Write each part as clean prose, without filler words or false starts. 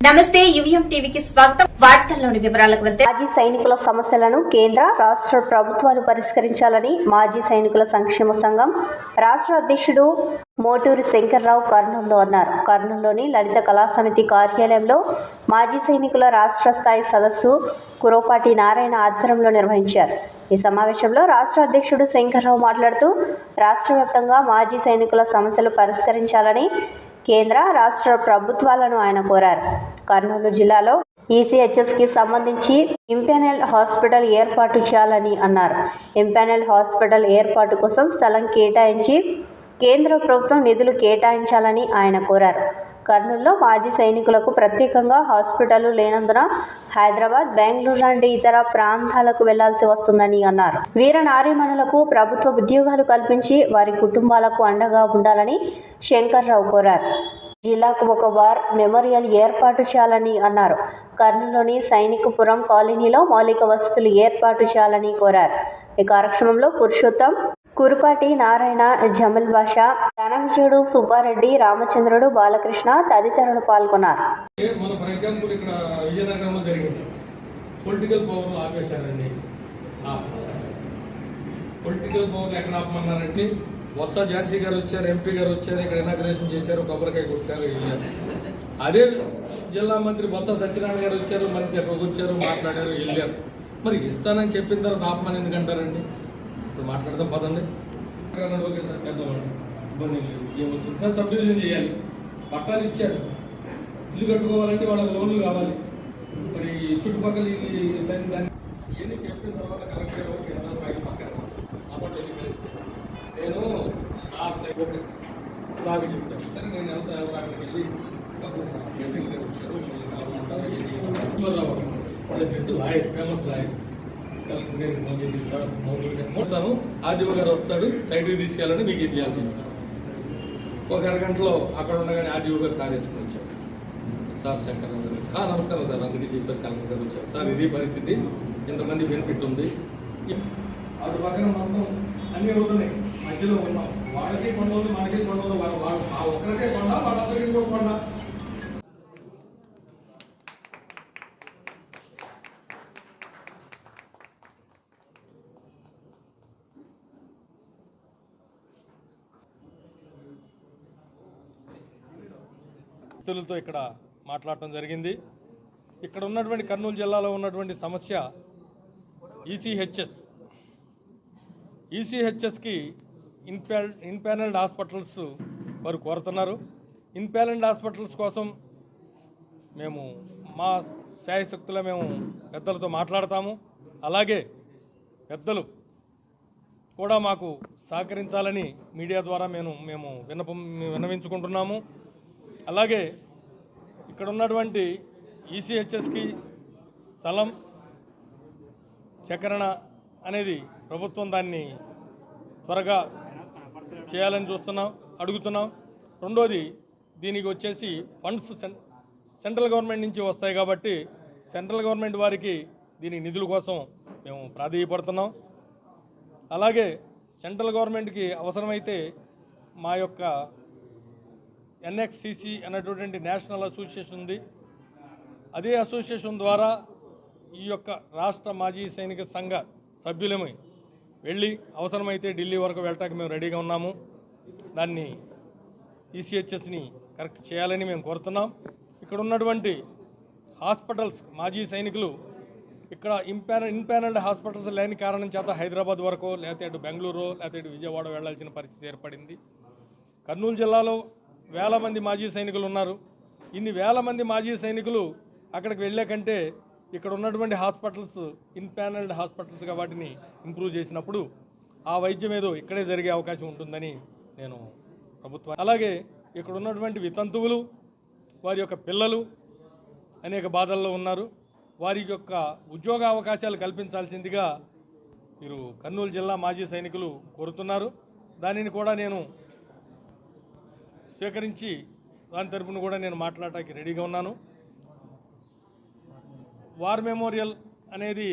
నమస్తే యువిఎం టీవీకి స్వాగతం. వార్తల్లోని వివరాలకు వెళ్తే మాజీ సైనికుల సమస్యలను కేంద్ర రాష్ట్ర ప్రభుత్వాలు పరిష్కరించాలని మాజీ సైనికుల సంక్షేమ సంఘం రాష్ట్ర అధ్యక్షుడు మోటూరి శంకర్రావు కర్నూలులో అన్నారు. కర్నూలులోని లలిత కళా సమితి కార్యాలయంలో మాజీ సైనికుల రాష్ట్ర స్థాయి సదస్సు కురపాటి నారాయణ ఆధ్వర్యంలో నిర్వహించారు. ఈ సమావేశంలో రాష్ట్ర అధ్యక్షుడు శంకర్రావు మాట్లాడుతూ రాష్ట్ర వ్యాప్తంగా మాజీ సైనికుల సమస్యలు పరిష్కరించాలని కేంద్ర రాష్ట్ర ప్రభుత్వాలను ఆయన కోరారు. కర్నూలు జిల్లాలో ఈసీహెచ్ఎస్కి సంబంధించి ఇంపానెల్ హాస్పిటల్ ఏర్పాటు చేయాలని అన్నారు. ఇంపానెల్ హాస్పిటల్ ఏర్పాటు కోసం స్థలం కేటాయించి కేంద్ర ప్రభుత్వం నిధులు కేటాయించాలని ఆయన కోరారు. కర్నూలులో మాజీ సైనికులకు ప్రత్యేకంగా హాస్పిటల్ లేనందున హైదరాబాద్, బెంగళూరు లాంటి ఇతర ప్రాంతాలకు వెళ్లాల్సి వస్తుందని అన్నారు. వీర నారీమణులకు ప్రభుత్వ ఉద్యోగాలు కల్పించి వారి కుటుంబాలకు అండగా ఉండాలని శంకర్రావు కోరారు. జిల్లాకు ఒక వార్ మెమోరియల్ ఏర్పాటు చేయాలని అన్నారు. కర్నూలులోని సైనికపురం కాలనీలో మౌలిక వసతులు ఏర్పాటు చేయాలని కోరారు. ఈ కార్యక్రమంలో పురుషోత్తం, కురపాటి నారాయణ, జమల్ బాషా, ధనంజయుడు, సుబ్బారెడ్డి, రామచంద్రుడు, బాలకృష్ణ తదితరులు పాల్గొన్నారు. మన ఫర్ ఎగ్జాంపుల్ ఇక్కడ విజయనగరంలో జరిగింది. పొలిటికల్ పవర్ ఆపేశారండి. పొలిటికల్ పవర్ ఎక్కడ ఆపమన్నారంటే వత్స ఝాన్సీ గారు వచ్చారు, ఎంపీ గారు వచ్చారు, ఇక్కడ ఇనాగ్రేషన్ చేశారు, కొబ్బరికాయ కొట్టారు, వెళ్ళారు. అదే జిల్లా మంత్రి బొత్స సత్యనారాయణ గారు వచ్చారు, మంత్రి ఎక్కడికి వచ్చారు, మాట్లాడారు, వెళ్ళారు. మరి ఇస్తానని చెప్పిన తర్వాత ఆపమని ఎందుకంటారండి? ఇప్పుడు మాట్లాడదాం పదండి. ఓకే సార్ చేద్దామండి, ఇబ్బంది ఏమొచ్చింది సార్, సబ్ డివిజన్ చేయాలి, పట్టాలు ఇచ్చారు, ఇల్లు కట్టుకోవాలంటే వాళ్ళకి లోన్లు కావాలి. మరి చుట్టుపక్కల దాన్ని ఇవన్నీ చెప్పిన తర్వాత కలెక్టర్ ఓకే పైకి పక్కన అప్పట్లో నేను లాస్ట్ టైం ఓకే బాగా చెప్పాను. సరే నేను ఎంత అక్కడికి వెళ్ళి మెసేజ్ వచ్చారు, కలవమంటారు. ప్రెసిడెంట్ లాయర్, ఫేమస్ లాయర్, నేను ఫోన్ చేసి సార్ మోడతాను, ఆర్డీఓ గారు వస్తాడు, సైడ్కి తీసుకెళ్ళండి, మీకు ఇది చేయాల్సి వచ్చాను. ఒక అరగంటలో అక్కడ ఉండగానే ఆర్డీఓ గారు కార్ వేసుకుని వచ్చారు. సార్ శంకర్రావు గారు నమస్కారం సార్, అందుకే చెప్పారు, కలెక్టర్ గారు వచ్చారు. సార్ ఇది పరిస్థితి, ఇంతమంది బెనిఫిట్ ఉంది. అటు పక్కన మొత్తం అన్ని రోజులున్నాయి, మధ్యలో ఉన్నాం. వాళ్ళకి కొండలు, మనకి కొండలు, వాళ్ళు ఆ ఒక్కరికే కొండ, వాళ్ళందరికీ కూడా కొండ. వ్యక్తులతో ఇక్కడ మాట్లాడటం జరిగింది. ఇక్కడ ఉన్నటువంటి కర్నూలు జిల్లాలో ఉన్నటువంటి సమస్య ఈసీహెచ్ఎస్కి ఇన్పానెల్డ్ హాస్పిటల్స్ వారు కోరుతున్నారు. ఇన్పానెల్డ్ హాస్పిటల్స్ కోసం మేము మా శాయశక్తుల మేము పెద్దలతో మాట్లాడతాము. అలాగే పెద్దలు కూడా మాకు సహకరించాలని మీడియా ద్వారా మేము విన్నవించుకుంటున్నాము. అలాగే ఇక్కడ ఉన్నటువంటి ఈసీహెచ్ఎస్కి స్థలం సేకరణ అనేది ప్రభుత్వం దాన్ని త్వరగా చేయాలని అడుగుతున్నాం. రెండోది, దీనికి వచ్చేసి ఫండ్స్ సెంట్రల్ గవర్నమెంట్ నుంచి వస్తాయి కాబట్టి సెంట్రల్ గవర్నమెంట్ వారికి దీని నిధుల కోసం మేము ప్రాధేయపడుతున్నాం. అలాగే సెంట్రల్ గవర్నమెంట్కి అవసరమైతే మా యొక్క ఎన్ఎక్సిసి అనేటువంటి నేషనల్ అసోసియేషన్ ఉంది, అదే అసోసియేషన్ ద్వారా ఈ యొక్క రాష్ట్ర మాజీ సైనిక సంఘ సభ్యులమై వెళ్ళి అవసరమైతే ఢిల్లీ వరకు వెళ్ళటానికి మేము రెడీగా ఉన్నాము. దాన్ని ఈసీహెచ్ఎస్ని కరెక్ట్ చేయాలని మేము కోరుతున్నాం. ఇక్కడ ఉన్నటువంటి హాస్పిటల్స్ మాజీ సైనికులు ఇక్కడ ఇన్పానెల్డ్ హాస్పిటల్స్ లేని కారణం చేత హైదరాబాద్ వరకు, లేకపోతే అటు బెంగళూరు, లేకపోతే ఇటు విజయవాడ వెళ్లాల్సిన పరిస్థితి ఏర్పడింది. కర్నూలు జిల్లాలో వేల మంది మాజీ సైనికులు ఉన్నారు. ఇన్ని వేల మంది మాజీ సైనికులు అక్కడికి వెళ్ళే కంటే ఇక్కడ ఉన్నటువంటి హాస్పిటల్స్ ఇన్పానెల్డ్ హాస్పిటల్స్గా వాటిని ఇంప్రూవ్ చేసినప్పుడు ఆ వైద్యం ఏదో ఇక్కడే జరిగే అవకాశం ఉంటుందని నేను అలాగే ఇక్కడ ఉన్నటువంటి వితంతువులు, వారి యొక్క పిల్లలు అనేక బాధల్లో ఉన్నారు. వారి యొక్క ఉద్యోగ అవకాశాలు కల్పించాల్సిందిగా మీరు కర్నూలు జిల్లా మాజీ సైనికులు కోరుతున్నారు. దానిని కూడా నేను స్వీకరించి దాని తరపున కూడా నేను మాట్లాడటానికి రెడీగా ఉన్నాను. వార్ మెమోరియల్ అనేది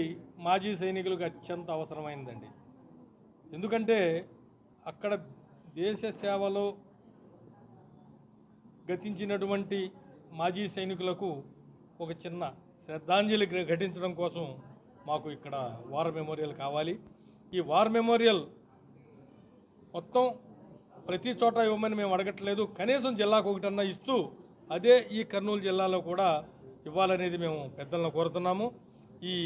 మాజీ సైనికులకు అత్యంత అవసరమైందండి. ఎందుకంటే అక్కడ దేశ సేవలో గతించినటువంటి మాజీ సైనికులకు ఒక చిన్న శ్రద్ధాంజలి ఘటించడం కోసం మాకు ఇక్కడ వార్ మెమోరియల్ కావాలి. ఈ వార్ మెమోరియల్ మొత్తం ప్రతి చోట ఇవ్వమని మేము అడగట్లేదు, కనీసం జిల్లాకు ఒకటన్నా ఇస్తూ అదే ఈ కర్నూలు జిల్లాలో కూడా ఇవ్వాలనేది మేము పెద్దలను కోరుతున్నాము. ఈ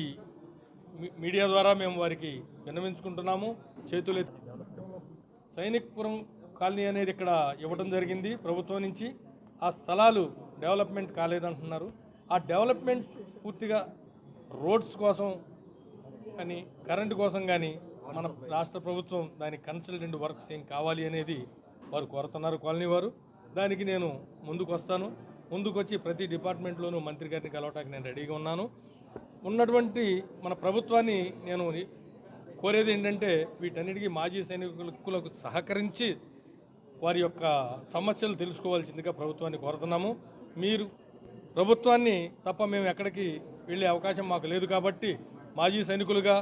మీడియా ద్వారా మేము వారికి విన్నవించుకుంటున్నాము. చేతులు సైనిక్పురం కాలనీ అనేది ఇక్కడ ఇవ్వడం జరిగింది ప్రభుత్వం నుంచి. ఆ స్థలాలు డెవలప్మెంట్ కాలేదంటున్నారు. ఆ డెవలప్మెంట్ పూర్తిగా రోడ్స్ కోసం కానీ కరెంటు కోసం కానీ మన రాష్ట్ర ప్రభుత్వం దానికి కన్సల్టెంట్ వర్క్స్ ఏం కావాలి అనేది వారు కోరుతున్నారు కాలనీ వారు. దానికి నేను ముందుకు వస్తాను. ముందుకు వచ్చి ప్రతి డిపార్ట్మెంట్లోనూ మంత్రి గారిని కలవటానికి నేను రెడీగా ఉన్నాను. ఉన్నటువంటి మన ప్రభుత్వాన్ని నేను కోరేది ఏంటంటే వీటన్నిటికీ మాజీ సైనికులకు సహకరించి వారి యొక్క సమస్యలు తెలుసుకోవాల్సిందిగా ప్రభుత్వాన్ని కోరుతున్నాము. మీరు ప్రభుత్వాన్ని తప్ప మేము ఎక్కడికి వెళ్ళే అవకాశం మాకు లేదు కాబట్టి మాజీ సైనికులుగా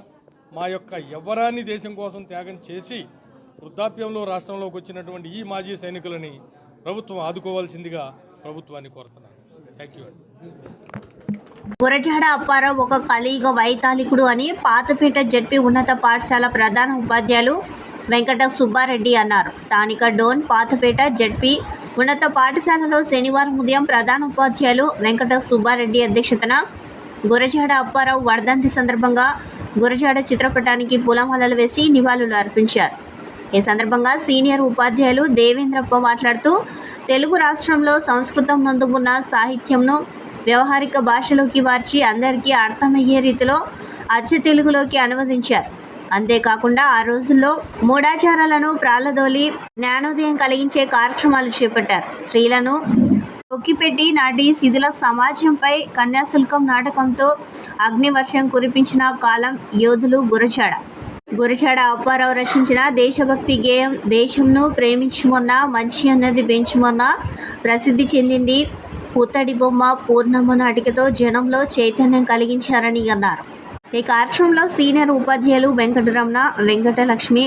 మా యొక్క యవ్వరాన్ని దేశం కోసం త్యాగం చేసి వృద్ధాప్యంలో రాష్ట్రంలోకి వచ్చినటువంటి ఈ మాజీ సైనికులని ప్రభుత్వం ఆదుకోవాల్సిందిగా ప్రభుత్వాన్ని కోరుతున్నాను. థ్యాంక్ యూ అండి. గురజాడ అప్పారావు ఒక కలియుగ వైతాళికుడు అని పాతపేట జెడ్పీ ఉన్నత పాఠశాల ప్రధాన ఉపాధ్యాయులు వెంకట సుబ్బారెడ్డి అన్నారు. స్థానిక డోన్ పాతపేట జెడ్పీ ఉన్నత పాఠశాలలో శనివారం ఉదయం ప్రధాన ఉపాధ్యాయులు వెంకట సుబ్బారెడ్డి అధ్యక్షతన గురజాడ అప్పారావు వర్ధంతి సందర్భంగా గురజాడ చిత్రపటానికి పూలమాలలు వేసి నివాళులు అర్పించారు. ఈ సందర్భంగా సీనియర్ ఉపాధ్యాయులు దేవేంద్రప్ప మాట్లాడుతూ తెలుగు రాష్ట్రంలో సంస్కృతం నందు ఉన్న సాహిత్యంను వ్యవహారిక భాషలోకి మార్చి అందరికీ అర్థమయ్యే రీతిలో అచ్చ తెలుగులోకి అనువదించారు. అంతేకాకుండా ఆ రోజుల్లో మూఢాచారాలను ప్రాలదోలి జ్ఞానోదయం కలిగించే కార్యక్రమాలు చేపట్టారు. స్త్రీలను తొక్కిపెట్టి నాటి శిథిల సమాజంపై కన్యాశుల్కం నాటకంతో అగ్నివర్షం కురిపించిన కాలం యోధులు గురజాడ అప్పారావు రచించిన దేశభక్తి గేయం దేశంను ప్రేమించుమన్న మంచి అన్నది పెంచుమన్న ప్రసిద్ధి చెందింది. పుత్తడి బొమ్మ పూర్ణమ్మ నాటికతో జనంలో చైతన్యం కలిగించారని అన్నారు. ఈ కార్యక్రమంలో సీనియర్ ఉపాధ్యాయులు వెంకటరమణ, వెంకటలక్ష్మి,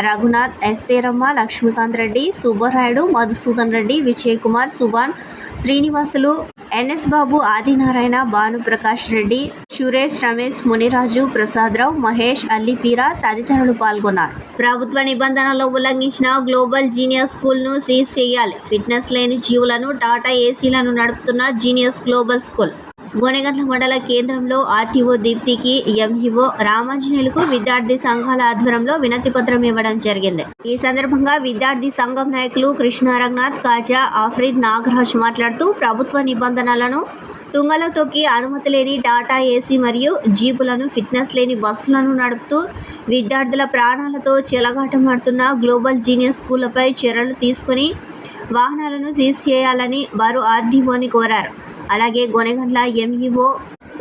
రఘునాథ్, ఎస్తేరమ్మ, లక్ష్మీకాంత్ రెడ్డి, సుబ్బరాయుడు, మధుసూదన్ రెడ్డి, విజయ్ కుమార్, సుభాన్, శ్రీనివాసులు, ఎన్ఎస్ బాబు, ఆదినారాయణ, భానుప్రకాష్ రెడ్డి, సురేష్, రమేష్, మునిరాజు, ప్రసాదరావు, మహేష్, అల్లిపీరా తదితరులు పాల్గొన్నారు. ప్రభుత్వ నిబంధనలు ఉల్లంఘించిన గ్లోబల్ జీనియస్ స్కూల్ను సీజ్ చేయాలి. ఫిట్నెస్ లేని జీవులను టాటా ఏసీలను నడుపుతున్న జీనియస్ గ్లోబల్ స్కూల్ గోనెగండ్ల మండల కేంద్రంలో ఆర్టీఓ దీప్తికి, ఎంఈఓ రామాంజనేయులకు విద్యార్థి సంఘాల ఆధ్వర్యంలో వినతి పత్రం ఇవ్వడం జరిగింది. ఈ సందర్భంగా విద్యార్థి సంఘం నాయకులు కృష్ణ, రఘునాథ్, కాజా, ఆఫ్రీద్, నాగరాజ్ మాట్లాడుతూ ప్రభుత్వ నిబంధనలను తుంగలో తొక్కి అనుమతి లేని టాటా ఏసీ మరియు జీపులను, ఫిట్నెస్ లేని బస్సులను నడుపుతూ విద్యార్థుల ప్రాణాలతో చెలగాటమాడుతున్న గ్లోబల్ జీనియస్ స్కూళ్లపై చర్యలు తీసుకుని వాహనాలను సీజ్ చేయాలని వారు ఆర్డీఓని కోరారు. అలాగే గోనెగండ్ల ఎంఈఓ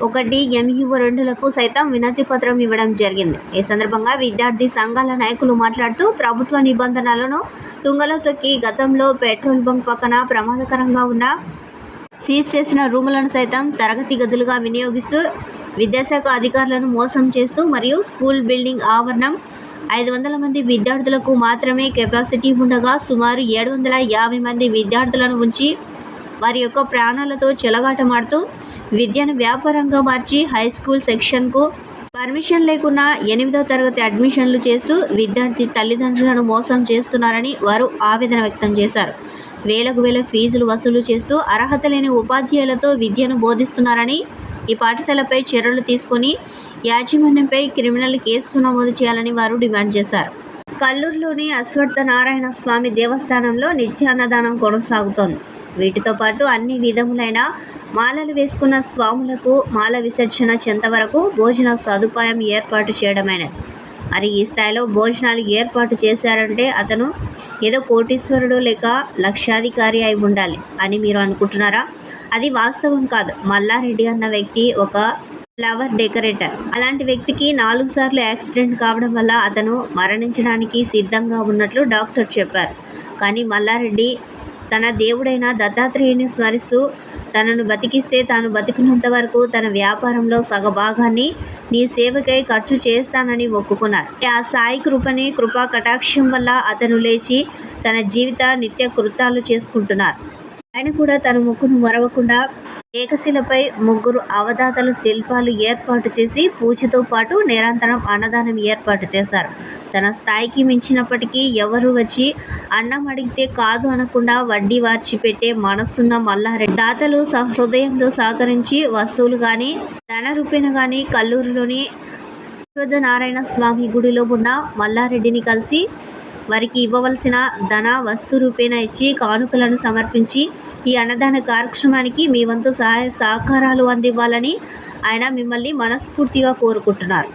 1, ఎంఈఓ 2లకు సైతం వినతి పత్రం ఇవ్వడం జరిగింది. ఈ సందర్భంగా విద్యార్థి సంఘాల నాయకులు మాట్లాడుతూ ప్రభుత్వ నిబంధనలను తుంగలో తొక్కి గతంలో పెట్రోల్ బంక్ పక్కన ప్రమాదకరంగా ఉన్న సీజ్ చేసిన రూములను సైతం తరగతి గదులుగా వినియోగిస్తూ విద్యాశాఖ అధికారులను మోసం చేస్తూ మరియు స్కూల్ బిల్డింగ్ ఆవరణం 500 మంది విద్యార్థులకు మాత్రమే కెపాసిటీ ఉండగా సుమారు 750 మంది విద్యార్థులను ఉంచి వారి యొక్క ప్రాణాలతో చెలగాటమాడుతూ విద్యను వ్యాపారంగా మార్చి హై స్కూల్ సెక్షన్కు పర్మిషన్ లేకుండా 8వ తరగతి అడ్మిషన్లు చేస్తూ విద్యార్థి తల్లిదండ్రులను మోసం చేస్తున్నారని వారు ఆవేదన వ్యక్తం చేశారు. వేలకు వేల ఫీజులు వసూలు చేస్తూ అర్హత లేని ఉపాధ్యాయులతో విద్యను బోధిస్తున్నారని, ఈ పాఠశాలపై చర్యలు తీసుకుని యాజమాన్యంపై క్రిమినల్ కేసు నమోదు చేయాలని వారు డిమాండ్ చేశారు. కల్లూరులోని అశ్వత్థ నారాయణ స్వామి దేవస్థానంలో నిత్యాన్నదానం కొనసాగుతోంది. వీటితో పాటు అన్ని విధములైన మాలలు వేసుకున్న స్వాములకు మాల విసర్జన చెంత వరకు భోజన సదుపాయం ఏర్పాటు చేయడమైనది. మరి ఈ స్థాయిలో భోజనాలు ఏర్పాటు చేశారంటే అతను ఏదో కోటీశ్వరుడు లేక లక్షాధికారి అయి ఉండాలి అని మీరు అనుకుంటున్నారా? అది వాస్తవం కాదు. మల్లారెడ్డి అన్న వ్యక్తి ఒక ఫ్లవర్ డెకరేటర్. అలాంటి వ్యక్తికి 4 సార్లు యాక్సిడెంట్ కావడం వల్ల అతను మరణించడానికి సిద్ధంగా ఉన్నట్లు డాక్టర్ చెప్పారు. కానీ మల్లారెడ్డి తన దేవుడైన దత్తాత్రేయుని స్మరిస్తూ తనను బతికిస్తే తాను బతికినంత వరకు తన వ్యాపారంలో సగభాగాన్ని నీ సేవకై ఖర్చు చేస్తానని ఒప్పుకున్నారు. ఆ సాయి కృపా కటాక్షం వల్ల అతను లేచి తన జీవిత నిత్య కృత్యాలు చేసుకుంటున్నారు. ఆయన కూడా తన మొక్కును మరవకుండా ఏకశిలపై ముగ్గురు అవధాతలు శిల్పాలు ఏర్పాటు చేసి పూజతో పాటు నిరంతరం అన్నదానం ఏర్పాటు చేశారు. తన స్థాయికి మించినప్పటికీ ఎవరు వచ్చి అన్నం అడిగితే కాదు అనకుండా వడ్డీ వార్చి పెట్టే మనసున్న మల్లారెడ్డి దాతలు హృదయంతో సహకరించి వస్తువులు కానీ ధన రూపేణ కానీ కల్లూరులోని నారాయణ స్వామి గుడిలో ఉన్న మల్లారెడ్డిని కలిసి వారికి ఇవ్వవలసిన ధన వస్తు రూపేణ ఇచ్చి కానుకలను సమర్పించి ఈ అన్నదాన కార్యక్రమానికి మీ వంతు సహాయ సహకారాలు అందివ్వాలని ఆయన మిమ్మల్ని మనస్ఫూర్తిగా కోరుకుంటున్నారు.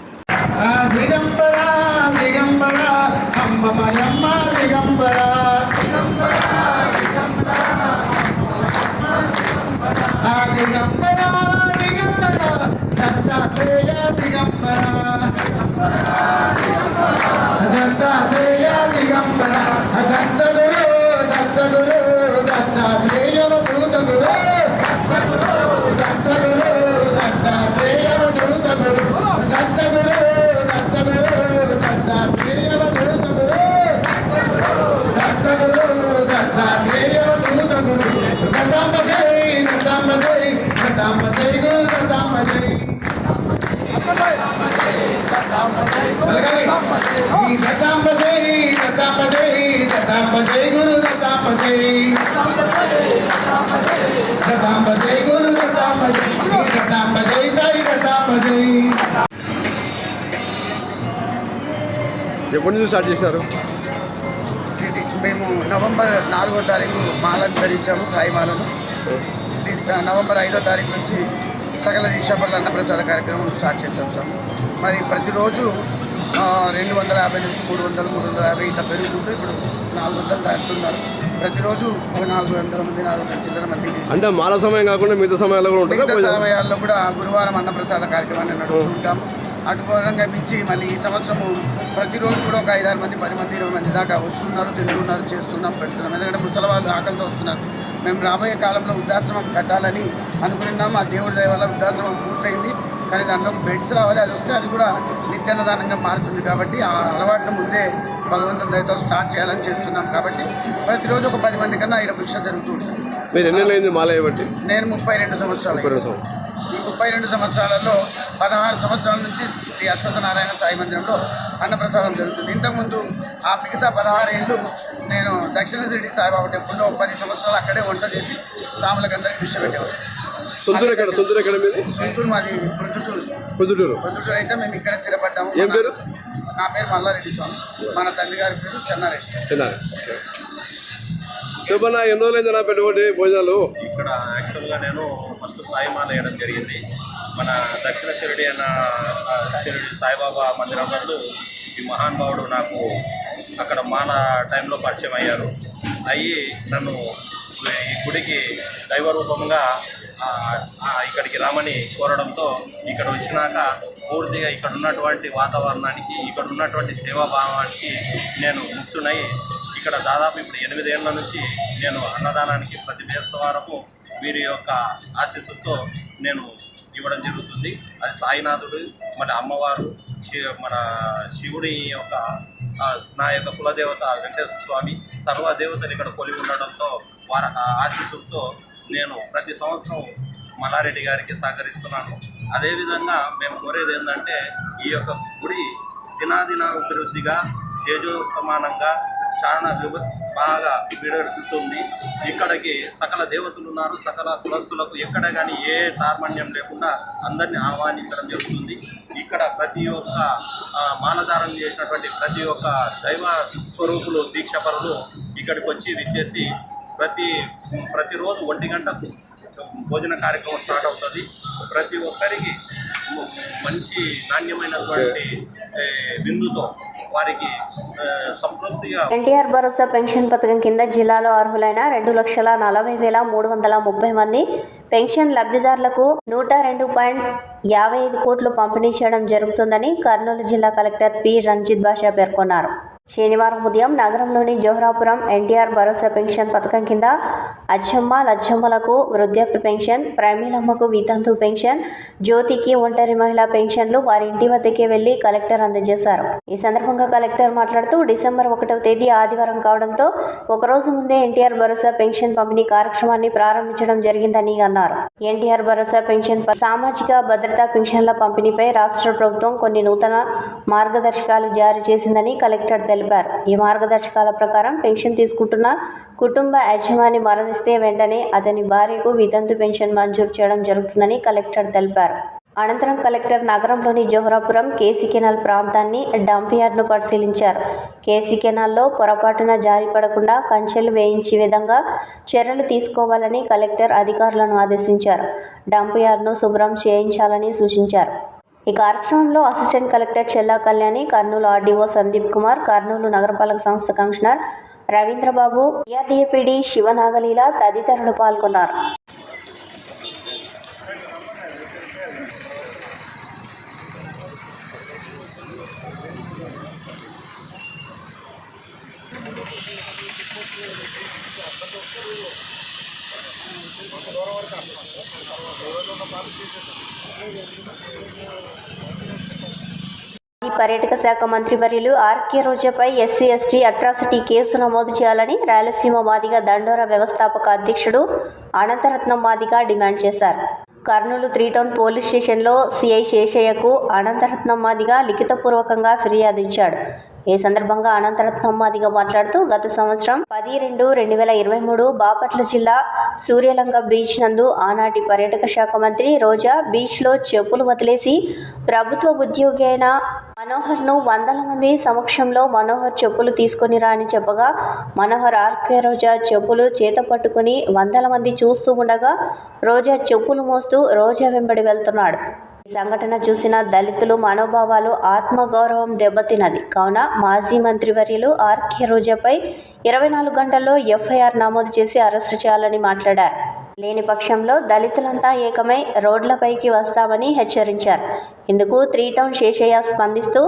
ఎప్పటి నుంచి స్టార్ట్ చేశారు? మేము నవంబర్ 4వ తారీఖు మాలను ధరించాము, సాయి మాలను. నవంబర్ 5వ తారీఖు నుంచి సకల దీక్షాపరుల అన్నప్రసాద కార్యక్రమం స్టార్ట్ చేసాం సార్. మరి ప్రతిరోజు 250 నుంచి 300, 350 ఇట్లా పెరుగుతుంటే ఇప్పుడు 400 దాటుతున్నారు. ప్రతిరోజు ఒక 400 మంది, 400 చిల్లర మందికి. అంటే మాల సమయం కాకుండా మిగతా సమయాల్లో కూడా మిగతా సమయాల్లో కూడా గురువారం అన్నప్రసాద కార్యక్రమాన్ని నడుపుతుంటాము. అటుపరంగా మించి మళ్ళీ ఈ సంవత్సరము ప్రతిరోజు కూడా ఒక 5-6 మంది, 10 మంది, 20 మంది దాకా వస్తున్నారు, తింటున్నారు, చేస్తున్నాం, పెడుతున్నాం. ఎందుకంటే ముసలి వాళ్ళు ఆకలితో వస్తున్నారు. మేము రాబోయే కాలంలో వృద్ధాశ్రమం కట్టాలని అనుకున్నాము. ఆ దేవుడి దయ వల్ల వృద్ధాశ్రమం పూర్తయింది. కానీ దాంట్లో బెడ్స్ రావాలి, అది వస్తే అది కూడా నిత్యాన్నదానంగా మారుతుంది. కాబట్టి ఆ అలవాటును ముందే భగవంతుని దయతో స్టార్ట్ చేయాలని చేస్తున్నాం. కాబట్టి ప్రతిరోజు ఒక 10 మంది కన్నా ఇక్కడ భిక్ష జరుగుతుంది. మీరు ఎన్ని మాల బట్టి? నేను 32 సంవత్సరాలు. ఈ 32 సంవత్సరాలలో 16 సంవత్సరాల నుంచి శ్రీ అశ్వత్థ నారాయణ సాయి మందిరంలో అన్నప్రసాదం జరుగుతుంది. ఇంతకుముందు ఆ మిగతా 16 ఏళ్ళు నేను దక్షిణ షిరిడి సాయిబాబా టెంపుల్లో 10 సంవత్సరాలు అక్కడే వంట చేసి సాములకు అందరికీ భిక్ష పెట్టేవాడు. సొంతూరు ఎక్కడ మీది? సొంతూరు మాది ప్రొద్దుటూరు అయితే మేము ఇక్కడ స్థిరపడ్డాము. ఏం పేరు? నా పేరు మల్లారెడ్డి స్వామి. మన తండ్రి గారి పేరు చెన్నారెడ్డి. చెప్పన్నా, ఎన్ని రోజులైంది నా పెట్టుబడి భోజనాలు? ఇక్కడ యాక్చువల్గా నేను ఫస్ట్ సాయిమాల వేయడం జరిగింది. మన దక్షిణ షిరిడి అన్న షిరిడి సాయిబాబా మందిరం నందు ఈ మహానుభావుడు నాకు అక్కడ మాల టైంలో పరిచయం అయ్యారు. అయ్యి నన్ను ఈ గుడికి దైవరూపంగా ఇక్కడికి రామని కోరడంతో ఇక్కడ వచ్చినాక పూర్తిగా ఇక్కడ ఉన్నటువంటి వాతావరణానికి, ఇక్కడ ఉన్నటువంటి సేవాభావానికి నేను ముక్తునై ఇక్కడ దాదాపు ఇప్పుడు 8 ఏళ్ల నుంచి నేను అన్నదానానికి ప్రతి బేస్తవారము వీరి యొక్క ఆశీస్సుతో నేను ఇవ్వడం జరుగుతుంది. అది సాయినాథుడు, మన అమ్మవారు, మన శివుడి యొక్క నా యొక్క కులదేవత వెంకటేశ్వర స్వామి, సర్వదేవతలు ఇక్కడ కొలి ఉండడంతో వారి ఆశీస్సులతో నేను ప్రతి సంవత్సరం మల్లారెడ్డి గారికి సహకరిస్తున్నాను. అదేవిధంగా మేము కోరేది ఏంటంటే ఈ యొక్క గుడి దినాదిన అభివృద్ధిగా తేజోప్రమాణంగా చాలా బాగా విడుతుంది. ఇక్కడికి సకల దేవతలు ఉన్నారు. సకల కులస్తులకు ఎక్కడ కానీ ఏ తార్మణ్యం లేకుండా అందరినీ ఆహ్వానించడం జరుగుతుంది. ఇక్కడ ప్రతి ఒక్క మానధారణ చేసినటువంటి ప్రతి ఒక్క దైవ స్వరూపులు, దీక్షపరులు ఇక్కడికి వచ్చి విచ్చేసి ప్రతిరోజు 1 గంటకు భోజన కార్యక్రమం స్టార్ట్ అవుతుంది. ప్రతి ఒక్కరికి మంచి నాణ్యమైనటువంటి విందుతో వారికి సంతృప్తిగా. ఎన్టీఆర్ భరోసా పెన్షన్ పథకం కింద జిల్లాలో అర్హులైన 2,40,330 మంది పెన్షన్ లబ్ధిదారులకు 102.55 కోట్లు పంపిణీ చేయడం జరుగుతుందని కర్నూలు జిల్లా కలెక్టర్ పి. రంజిత్ బాషా పేర్కొన్నారు. శనివారం ఉదయం నగరంలోని జోహరాపురం ఎన్టీఆర్ భరోసా పెన్షన్ పథకం కింద అచ్చమ్మ లచ్చమ్మలకు వృద్ధాప్య పెన్షన్, ప్రమీలమ్మకు వితంతు పెన్షన్, జ్యోతికి ఒంటరి మహిళా పెన్షన్లు వారి ఇంటి వద్దకే వెళ్లి కలెక్టర్ అందజేశారు. ఈ సందర్భంగా కలెక్టర్ మాట్లాడుతూ డిసెంబర్ 1వ తేదీ ఆదివారం కావడంతో ఒకరోజు ముందే ఎన్టీఆర్ భరోసా పెన్షన్ పంపిణీ కార్యక్రమాన్ని ప్రారంభించడం జరిగిందని అన్నారు. ఎన్టీఆర్ భరోసా పెన్షన్, సామాజిక భద్రతా పెన్షన్ల పంపిణీపై రాష్ట్ర ప్రభుత్వం కొన్ని నూతన మార్గదర్శకాలు జారీ చేసిందని కలెక్టర్ తెలిపారు. ఈ మార్గదర్శకాల ప్రకారం పెన్షన్ తీసుకుంటున్న కుటుంబ యజమాని మరణిస్తే వెంటనే అతని భార్యకు వితంతు పెన్షన్ మంజూరు చేయడం జరుగుతుందని కలెక్టర్ తెలిపారు. అనంతరం కలెక్టర్ నగరంలోని జోహరాపురం కేసీ కెనాల్ ప్రాంతాన్ని డంప్ యార్డ్ను పరిశీలించారు. కేసీ కెనాల్లో పొరపాటున జారి పడకుండా కంచెలు వేయించే విధంగా చర్యలు తీసుకోవాలని కలెక్టర్ అధికారులను ఆదేశించారు. డంప్ యార్డ్ను శుభ్రం చేయించాలని సూచించారు. ఈ కార్యక్రమంలో అసిస్టెంట్ కలెక్టర్ చెల్లా కళ్యాణి, కర్నూలు ఆర్డీఓ సందీప్ కుమార్, కర్నూలు నగరపాలక సంస్థ కమిషనర్ రవీంద్రబాబు, ఏఆర్డీఏపీడీ శివనాగలీల తదితరులు పాల్గొన్నారు. పర్యాటక శాఖ మంత్రి వర్యులు ఆర్కే రోజాపై ఎస్సీ ఎస్టీ అట్రాసిటీ కేసు నమోదు చేయాలని రాయలసీమ మాదిగ దండోరా వ్యవస్థాపక అధ్యక్షుడు అనంతరత్నం మాదిగ డిమాండ్ చేశారు. కర్నూలు 3 టౌన్ పోలీస్ స్టేషన్లో సిఐ శేషయ్యకు అనంతరత్నం మాదిగ లిఖితపూర్వకంగా ఫిర్యాదు ఇచ్చాడు. ఈ సందర్భంగా అనంతరత్నం మాదిగ మాట్లాడుతూ గత సంవత్సరం 10/2/2023 బాపట్ల జిల్లా సూర్యలంక బీచ్ నందు ఆనాటి పర్యాటక శాఖ మంత్రి రోజా బీచ్లో చెప్పులు వదిలేసి ప్రభుత్వ ఉద్యోగి అయిన మనోహర్ను వందల మంది సమక్షంలో మనోహర్ చెప్పులు తీసుకొని రా అని చెప్పగా మనోహర్ ఆర్కే రోజా చెప్పులు చేత పట్టుకుని వందల మంది చూస్తూ ఉండగా రోజా చెప్పులు మోస్తూ రోజా వెంబడి వెళ్తున్నాడు. ఈ సంఘటన చూసిన దళితులు మనోభావాలు, ఆత్మగౌరవం దెబ్బతిన్నది. కావున మాజీ మంత్రివర్యులు ఆర్కే రోజాపై 24 గంటల్లో ఎఫ్ఐఆర్ నమోదు చేసి అరెస్టు చేయాలని మాట్లాడారు. లేని పక్షంలో దళితులంతా ఏకమై రోడ్లపైకి వస్తామని హెచ్చరించారు. ఇందుకు 3 టౌన్ శేషయ్య స్పందిస్తూ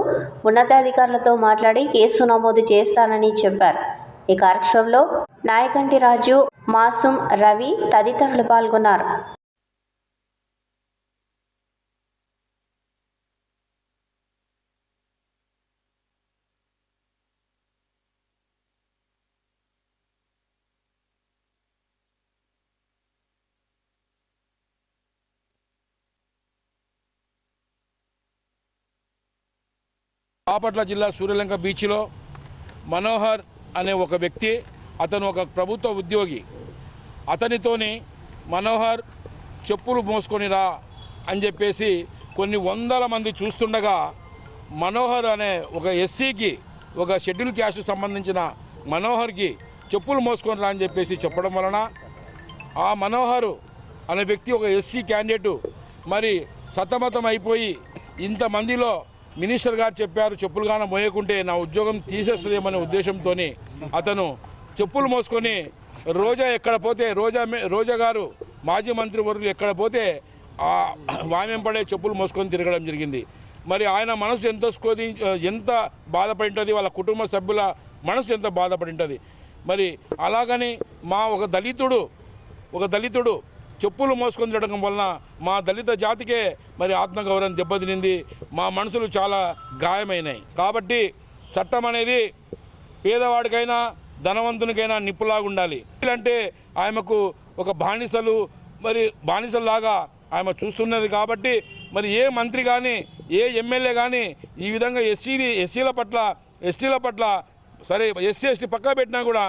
ఉన్నతాధికారులతో మాట్లాడి కేసు నమోదు చేస్తానని చెప్పారు. ఈ కార్యక్రమంలో నాయకంటి రాజు, మాసూం, రవి తదితరులు పాల్గొన్నారు. బాపట్ల జిల్లా సూర్యలంక బీచ్లో మనోహర్ అనే ఒక వ్యక్తి, అతను ఒక ప్రభుత్వ ఉద్యోగి. అతనితోని మనోహర్ చెప్పులు మోసుకొని రా అని చెప్పేసి కొన్ని వందల మంది చూస్తుండగా మనోహర్ అనే ఒక ఎస్సీకి, ఒక షెడ్యూల్ క్యాస్ట్ సంబంధించిన మనోహర్కి చెప్పులు మోసుకొని రా అని చెప్పేసి చెప్పడం వలన ఆ మనోహర్ అనే వ్యక్తి ఒక ఎస్సీ క్యాండిడేటు మరి సతమతం అయిపోయి ఇంతమందిలో మినిస్టర్ గారు చెప్పారు చెప్పులు గాన మోయకుంటే నా ఉద్యోగం తీసేస్తుందేమనే ఉద్దేశంతో అతను చెప్పులు మోసుకొని రోజా ఎక్కడ పోతే రోజా గారు మాజీ మంత్రి వర్యులు ఎక్కడ పోతే వామెంపడే చెప్పులు మోసుకొని తిరగడం జరిగింది. మరి ఆయన మనసు ఎంత బాధపడి ఉంటుంది, వాళ్ళ కుటుంబ సభ్యుల మనసు ఎంత బాధపడి ఉంటుంది. మరి అలాగని మా ఒక దళితుడు చెప్పులు మోసుకొని తిరగడం వలన మా దళిత జాతికే మరి ఆత్మగౌరవం దెబ్బతినింది, మా మనసులు చాలా గాయమైనాయి. కాబట్టి చట్టం అనేది పేదవాడికైనా ధనవంతునికైనా నిప్పులాగా ఉండాలి. అంటే ఆమెకు ఒక బానిసలాగా ఆమె చూస్తున్నది. కాబట్టి మరి ఏ మంత్రి కానీ ఏ ఎమ్మెల్యే కానీ ఈ విధంగా ఎస్సీల పట్ల ఎస్టీల పట్ల సరే ఎస్సీ ఎస్టీ పక్కా పెట్టినా కూడా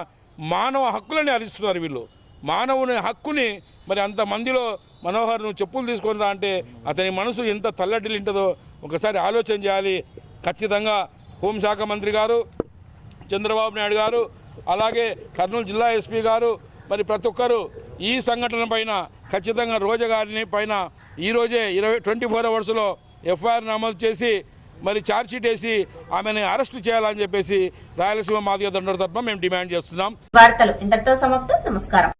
మానవ హక్కులని హరిస్తున్నారు వీళ్ళు. మానవుని హక్కుని మరి అంతమందిలో మనోహర్ నువ్వు చెప్పులు తీసుకొని రా అంటే అతని మనసు ఎంత తల్లడిల్లింటుందో ఒకసారి ఆలోచన చేయాలి. ఖచ్చితంగా హోంశాఖ మంత్రి గారు, చంద్రబాబు నాయుడు గారు, అలాగే కర్నూలు జిల్లా ఎస్పీ గారు మరి ప్రతి ఒక్కరు ఈ సంఘటన పైన ఖచ్చితంగా రోజా గారిని పైన ఈరోజే 24 అవర్స్లో ఎఫ్ఐఆర్ నమోదు చేసి మరి ఛార్జ్షీట్ వేసి ఆమెను అరెస్టు చేయాలని చెప్పేసి రాయలసీమ మాదిగ దండోరా తరపున మేము డిమాండ్ చేస్తున్నాం. వార్తలు ఇంతటితో సమాప్తం. నమస్కారం.